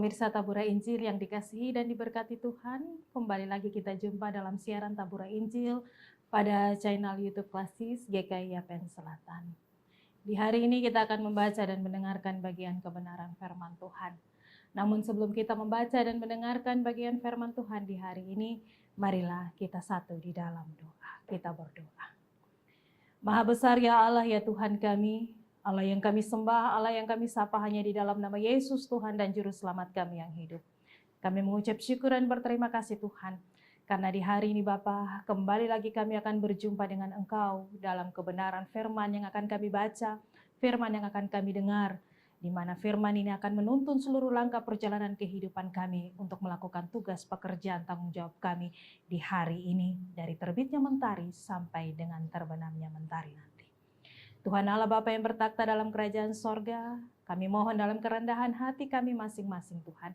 Pemirsa Tabura Injil yang dikasihi dan diberkati Tuhan, kembali lagi kita jumpa dalam siaran Tabura Injil pada channel YouTube Klasis GKI Yapen Selatan. Di hari ini kita akan membaca dan mendengarkan bagian kebenaran firman Tuhan. Namun sebelum kita membaca dan mendengarkan bagian firman Tuhan di hari ini, marilah kita satu di dalam doa. Kita berdoa. Maha besar ya Allah ya Tuhan kami, Allah yang kami sembah, Allah yang kami sapa hanya di dalam nama Yesus Tuhan dan Juru Selamat kami yang hidup. Kami mengucap syukur dan berterima kasih Tuhan, karena di hari ini Bapa, kembali lagi kami akan berjumpa dengan Engkau dalam kebenaran firman yang akan kami baca, firman yang akan kami dengar, di mana firman ini akan menuntun seluruh langkah perjalanan kehidupan kami untuk melakukan tugas pekerjaan tanggung jawab kami di hari ini, dari terbitnya mentari sampai dengan terbenamnya mentari nanti. Tuhan Allah Bapa yang bertakhta dalam kerajaan sorga, kami mohon dalam kerendahan hati kami masing-masing Tuhan.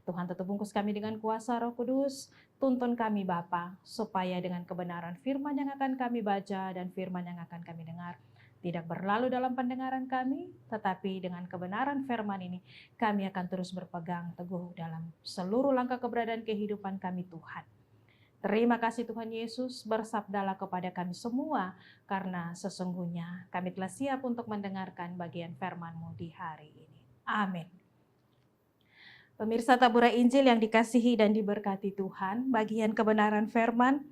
Tuhan tutup bungkus kami dengan kuasa Roh Kudus, tuntun kami Bapa, supaya dengan kebenaran firman yang akan kami baca dan firman yang akan kami dengar, tidak berlalu dalam pendengaran kami, tetapi dengan kebenaran firman ini, kami akan terus berpegang teguh dalam seluruh langkah keberadaan kehidupan kami Tuhan. Terima kasih Tuhan Yesus, bersabdalah kepada kami semua, karena sesungguhnya kami telah siap untuk mendengarkan bagian firman-Mu di hari ini. Amin. Pemirsa Tabura Injil yang dikasihi dan diberkati Tuhan, bagian kebenaran firman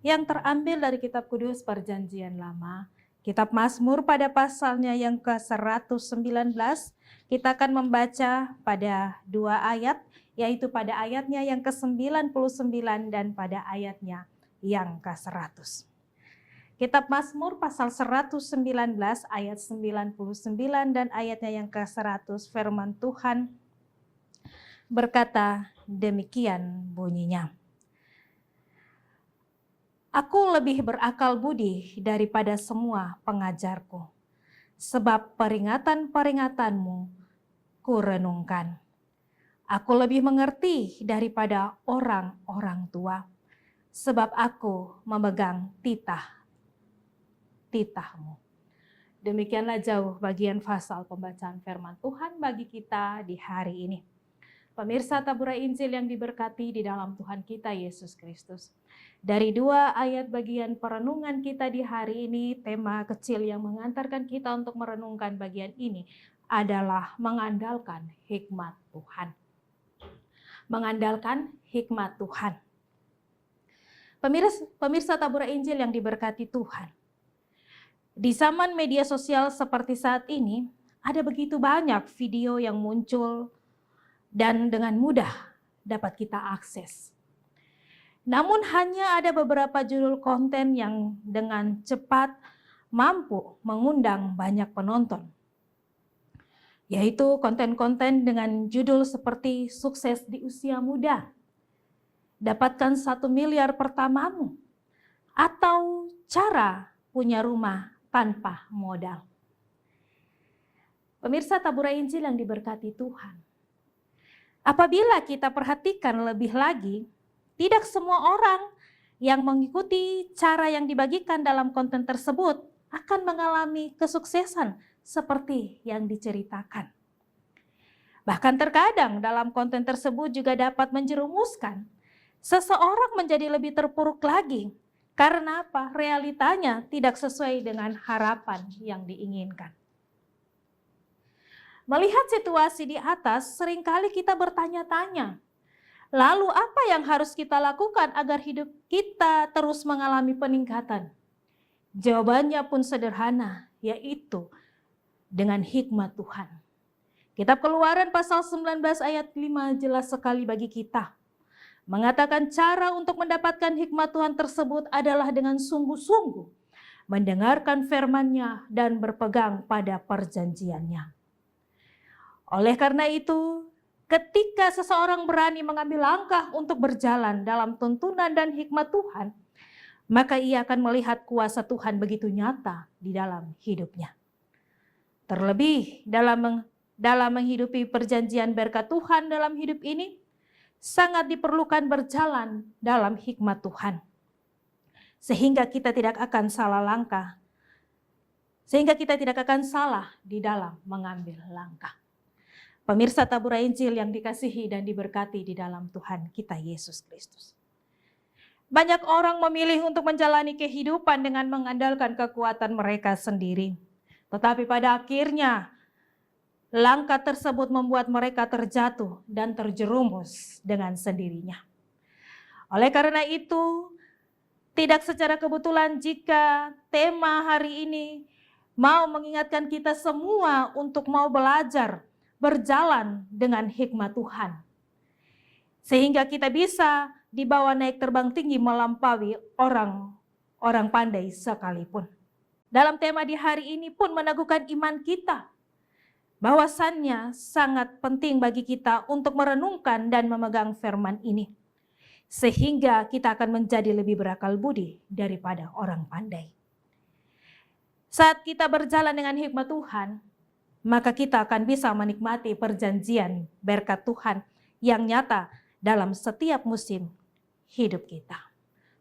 yang terambil dari kitab Kudus Perjanjian Lama, kitab Mazmur pada pasalnya yang ke-119, kita akan membaca pada 2 ayat, yaitu pada ayatnya yang ke-99 dan pada ayatnya yang ke-100. Kitab Mazmur pasal 119 ayat 99 dan ayatnya yang ke-100, firman Tuhan berkata demikian bunyinya. Aku lebih berakal budi daripada semua pengajarku, sebab peringatan-peringatanmu ku renungkan. Aku lebih mengerti daripada orang-orang tua, sebab aku memegang titah-titahmu. Demikianlah jauh bagian pasal pembacaan firman Tuhan bagi kita di hari ini. Pemirsa Tabura Injil yang diberkati di dalam Tuhan kita Yesus Kristus. Dari 2 ayat bagian perenungan kita di hari ini, tema kecil yang mengantarkan kita untuk merenungkan bagian ini adalah mengandalkan hikmat Tuhan. Mengandalkan hikmat Tuhan. Pemirsa Tabura Injil yang diberkati Tuhan. Di zaman media sosial seperti saat ini, ada begitu banyak video yang muncul dan dengan mudah dapat kita akses. Namun hanya ada beberapa judul konten yang dengan cepat mampu mengundang banyak penonton. Yaitu konten-konten dengan judul seperti sukses di usia muda, dapatkan 1 miliar pertamamu, atau cara punya rumah tanpa modal. Pemirsa Tabura Injil yang diberkati Tuhan. Apabila kita perhatikan lebih lagi, tidak semua orang yang mengikuti cara yang dibagikan dalam konten tersebut akan mengalami kesuksesan seperti yang diceritakan. Bahkan terkadang dalam konten tersebut juga dapat menjerumuskan seseorang menjadi lebih terpuruk lagi. Karena apa? Realitanya tidak sesuai dengan harapan yang diinginkan. Melihat situasi di atas, seringkali kita bertanya-tanya, lalu apa yang harus kita lakukan agar hidup kita terus mengalami peningkatan? Jawabannya pun sederhana, yaitu dengan hikmat Tuhan. Kitab Keluaran pasal 19 ayat 5 jelas sekali bagi kita. Mengatakan cara untuk mendapatkan hikmat Tuhan tersebut adalah dengan sungguh-sungguh mendengarkan firman-Nya dan berpegang pada perjanjiannya. Oleh karena itu, ketika seseorang berani mengambil langkah untuk berjalan dalam tuntunan dan hikmat Tuhan, maka ia akan melihat kuasa Tuhan begitu nyata di dalam hidupnya. Terlebih dalam menghidupi perjanjian berkat Tuhan dalam hidup ini, sangat diperlukan berjalan dalam hikmat Tuhan. Sehingga kita tidak akan salah langkah. Sehingga kita tidak akan salah di dalam mengambil langkah. Pemirsa Tabura Injil yang dikasihi dan diberkati di dalam Tuhan kita Yesus Kristus. Banyak orang memilih untuk menjalani kehidupan dengan mengandalkan kekuatan mereka sendiri. Tetapi pada akhirnya, langkah tersebut membuat mereka terjatuh dan terjerumus dengan sendirinya. Oleh karena itu, tidak secara kebetulan jika tema hari ini mau mengingatkan kita semua untuk mau belajar berjalan dengan hikmat Tuhan. Sehingga kita bisa dibawa naik terbang tinggi melampaui orang pandai sekalipun. Dalam tema di hari ini pun meneguhkan iman kita, bahwasannya sangat penting bagi kita untuk merenungkan dan memegang firman ini. Sehingga kita akan menjadi lebih berakal budi daripada orang pandai. Saat kita berjalan dengan hikmat Tuhan, maka kita akan bisa menikmati perjanjian berkat Tuhan yang nyata dalam setiap musim hidup kita.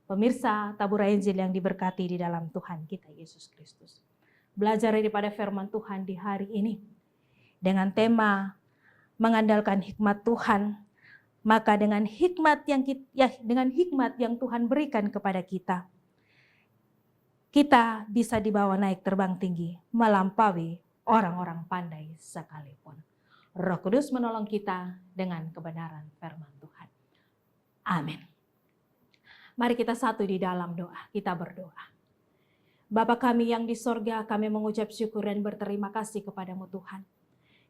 Pemirsa Tabura Injil yang diberkati di dalam Tuhan kita Yesus Kristus. Belajar daripada firman Tuhan di hari ini dengan tema mengandalkan hikmat Tuhan, maka dengan hikmat yang Tuhan berikan kepada kita, kita bisa dibawa naik terbang tinggi melampaui orang-orang pandai sekalipun. Roh Kudus menolong kita dengan kebenaran firman Tuhan. Amin. Mari kita satu di dalam doa, kita berdoa. Bapa kami yang di sorga, kami mengucap syukur dan berterima kasih kepadamu Tuhan.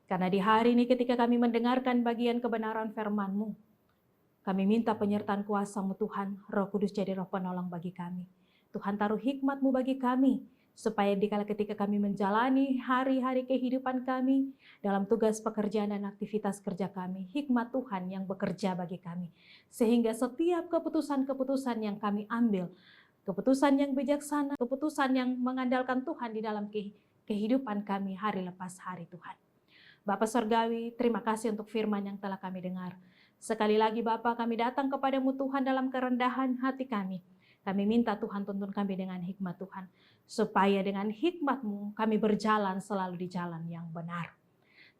Karena di hari ini ketika kami mendengarkan bagian kebenaran firman-Mu, kami minta penyertaan kuasa-Mu Tuhan, Roh Kudus jadi roh penolong bagi kami. Tuhan taruh hikmat-Mu bagi kami, supaya dikala ketika kami menjalani hari-hari kehidupan kami, dalam tugas pekerjaan dan aktivitas kerja kami, hikmat Tuhan yang bekerja bagi kami. Sehingga setiap keputusan-keputusan yang kami ambil, keputusan yang bijaksana, keputusan yang mengandalkan Tuhan di dalam kehidupan kami hari lepas hari Tuhan. Bapa Surgawi, terima kasih untuk firman yang telah kami dengar. Sekali lagi Bapa, kami datang kepadamu Tuhan dalam kerendahan hati kami. Kami minta Tuhan tuntun kami dengan hikmat Tuhan, supaya dengan hikmat-Mu kami berjalan selalu di jalan yang benar.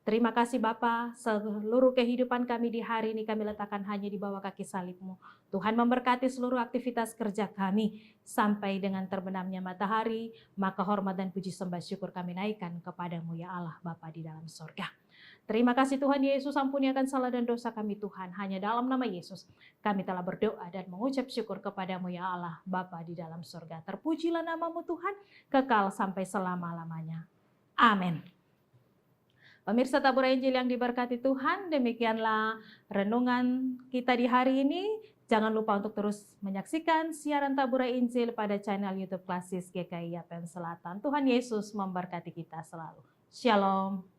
Terima kasih Bapa, seluruh kehidupan kami di hari ini kami letakkan hanya di bawah kaki salib-Mu. Tuhan memberkati seluruh aktivitas kerja kami, sampai dengan terbenamnya matahari, maka hormat dan puji sembah syukur kami naikkan kepadamu ya Allah Bapa di dalam sorga. Terima kasih Tuhan Yesus, ampuni akan salah dan dosa kami Tuhan. Hanya dalam nama Yesus kami telah berdoa dan mengucap syukur kepadamu ya Allah Bapa di dalam surga. Terpujilah namamu Tuhan, kekal sampai selama-lamanya. Amin. Pemirsa Tabura Injil yang diberkati Tuhan, demikianlah renungan kita di hari ini. Jangan lupa untuk terus menyaksikan siaran Tabura Injil pada channel YouTube Klasis GKI Yapen Selatan. Tuhan Yesus memberkati kita selalu. Shalom.